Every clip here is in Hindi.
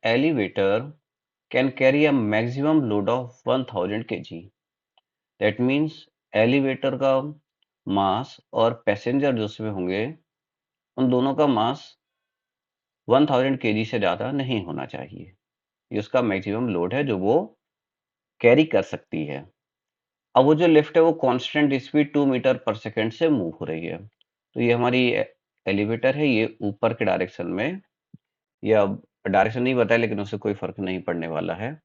elevator can carry a maximum load of 1000 kg. That means elevator का मास और पैसेंजर जो उसमें होंगे उन दोनों का मास 1000 केजी से ज्यादा नहीं होना चाहिए। ये उसका मैक्सिमम लोड है जो वो कैरी कर सकती है। अब वो जो लिफ्ट है वो कांस्टेंट स्पीड 2 मीटर पर सेकंड से मूव हो रही है। तो ये हमारी एलिवेटर है, ये ऊपर के डायरेक्शन में, या डायरेक्शन नहीं बताया लेकिन उससे कोई फर्क नहीं पड़ने वाला है।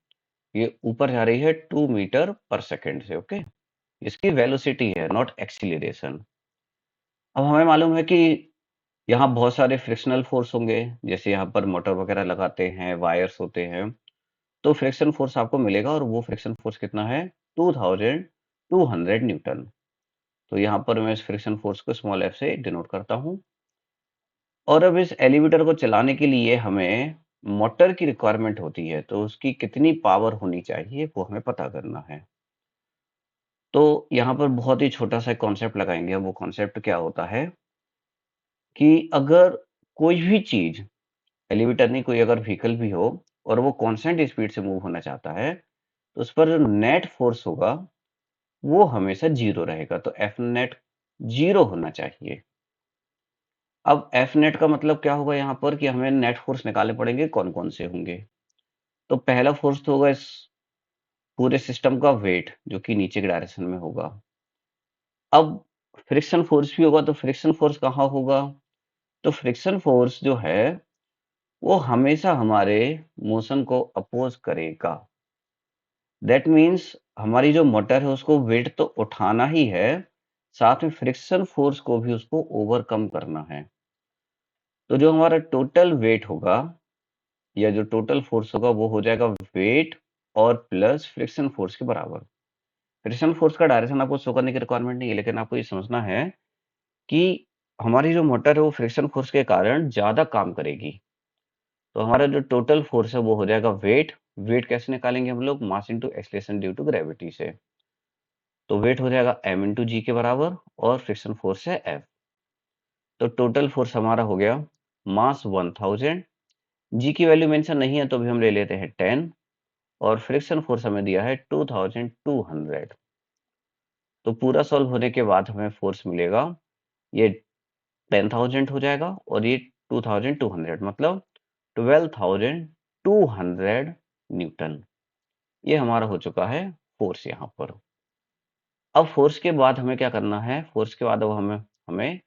ये ऊपर जा रही है 2 मीटर पर सेकंड से। ओके, इसकी वेलोसिटी है, नॉट एक्सीलरेशन। अब हमें मालूम है कि यहाँ बहुत सारे फ्रिक्शनल फोर्स होंगे, जैसे यहाँ पर मोटर वगैरह लगाते हैं, वायर्स होते हैं, तो फ्रिक्शन फोर्स आपको मिलेगा और वो फ्रिक्शन फोर्स कितना है? 2200 न्यूटन। तो यहाँ पर मैं इस फ्रिक्शन फोर्स को स्मॉल एफ से डिनोट करता हूँ। और अब इस एलिवेटर को चलाने के लिए हमें मोटर की रिक्वायरमेंट होती है, तो उसकी कितनी पावर होनी चाहिए वो हमें पता करना है। तो यहाँ पर बहुत ही छोटा सा कॉन्सेप्ट लगाएंगे। वो कॉन्सेप्ट क्या होता है कि अगर कोई भी चीज, एलिवेटर नहीं, कोई अगर व्हीकल भी हो और वो कांस्टेंट स्पीड से मूव होना चाहता है, तो उस पर जो नेट फोर्स होगा वो हमेशा जीरो रहेगा। तो एफ नेट जीरो होना चाहिए। अब एफ नेट का मतलब क्या होगा यहाँ पर कि हमें नेट फोर्स निकालने पड़ेंगे, कौन कौन से होंगे। तो पहला फोर्स तो होगा इस पूरे सिस्टम का वेट, जो कि नीचे के डायरेक्शन में होगा। अब फ्रिक्शन फोर्स भी होगा, तो फ्रिक्शन फोर्स कहाँ होगा? तो फ्रिक्शन फोर्स जो है वो हमेशा हमारे मोशन को अपोज करेगा। दैट मीन्स हमारी जो मोटर है उसको वेट तो उठाना ही है, साथ में फ्रिक्शन फोर्स को भी उसको ओवरकम करना है। तो जो हमारा टोटल वेट होगा या जो टोटल फोर्स होगा वो हो जाएगा वेट और प्लस फ्रिक्शन फोर्स के बराबर। फ्रिक्शन फोर्स का डायरेक्शन आपको शो करने की रिक्वायरमेंट नहीं है, लेकिन आपको ये समझना है कि हमारी जो मोटर है वो फ्रिक्शन फोर्स के कारण ज्यादा काम करेगी। तो हमारा जो टोटल फोर्स है वो हो जाएगा वेट। वेट कैसे निकालेंगे हम लोग? Mass into acceleration due to gravity से। तो वेट हो जाएगा m इंटू जी के बराबर और फ्रिक्शन फोर्स है F। तो टोटल फोर्स हमारा हो गया मास 1000। जी की वैल्यू मेंशन नहीं है तो भी हम ले लेते हैं 10, और फ्रिक्शन फोर्स हमें दिया है 2200। तो पूरा सॉल्व होने के बाद हमें फोर्स मिलेगा, ये 10,000 हो जाएगा और ये 2200, मतलब 12,200 न्यूटन। ये हमारा हो चुका है फोर्स यहाँ पर। अब फोर्स के बाद हमें क्या करना है? फोर्स के बाद अब हमें हमें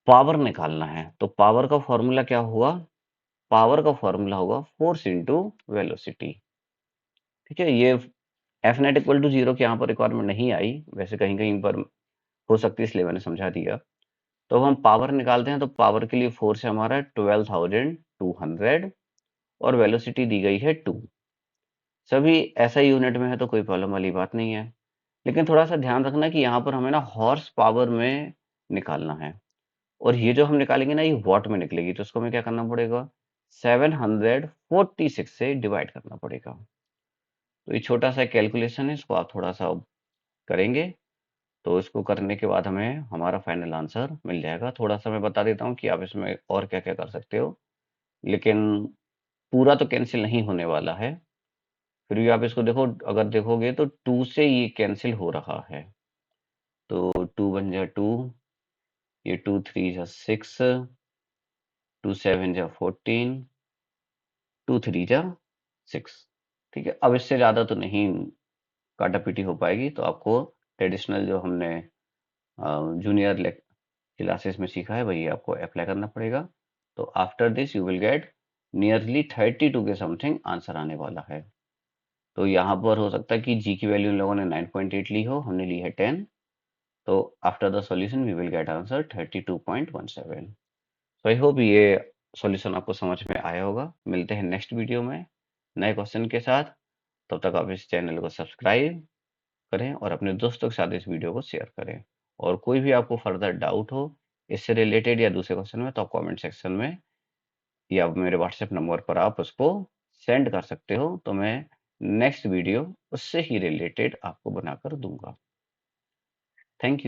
पावर निकालना है। तो पावर का फॉर्मूला क्या हुआ? पावर का फॉर्मूला होगा फोर्स इंटू वेलोसिटी। ठीक है, ये F net equal to zero की यहाँ पर रिक्वायरमेंट नहीं आई, वैसे कहीं कहीं पर हो सकती है इसलिए मैंने समझा दिया। तो हम पावर निकालते हैं, तो पावर के लिए फोर्स है हमारा 12,200 और वेलोसिटी दी गई है 2। सभी ऐसा यूनिट में है तो कोई प्रॉब्लम वाली बात नहीं है, लेकिन थोड़ा सा ध्यान रखना कि यहाँ पर हमें ना हॉर्स पावर में निकालना है, और ये जो हम निकालेंगे ना ये वॉट में निकलेगी, तो उसको हमें क्या करना पड़ेगा? 746 से डिवाइड करना पड़ेगा। तो ये छोटा सा कैलकुलेशन है, इसको आप थोड़ा सा करेंगे तो इसको करने के बाद हमें हमारा फाइनल आंसर मिल जाएगा। थोड़ा सा मैं बता देता हूँ कि आप इसमें और क्या क्या कर सकते हो, लेकिन पूरा तो कैंसिल नहीं होने वाला है। फिर भी आप इसको देखो, अगर देखोगे तो 2 से ये कैंसिल हो रहा है। तो 2 बन जा 2, ये 2 3 जा 6, 2 7 जा 14, 2 3 जा 6। ठीक है, अब इससे ज़्यादा तो नहीं काटापीटी हो पाएगी, तो आपको ट्रेडिशनल जो हमने जूनियर क्लासेस में सीखा है वही आपको अप्लाई करना पड़ेगा। तो after this you will get nearly 32 के समथिंग आंसर आने वाला है। तो यहाँ पर हो सकता है कि जी की वैल्यू इन लोगों ने 9.8 ली हो, हमने ली है 10। तो after the solution we will get answer 32.17। So I hope ये सॉल्यूशन आपको समझ में आया होगा। मिलते हैं नेक्स्ट वीडियो में नए क्वेश्चन के साथ। तब तक आप इस चैनल को सब्सक्राइब करें और अपने दोस्तों के साथ इस वीडियो को शेयर करें। और कोई भी आपको फर्दर डाउट हो इससे रिलेटेड या दूसरे क्वेश्चन में, तो आप कमेंट सेक्शन में या मेरे व्हाट्सएप नंबर पर आप उसको सेंड कर सकते हो, तो मैं नेक्स्ट वीडियो उससे ही रिलेटेड आपको बनाकर दूंगा। Thank you.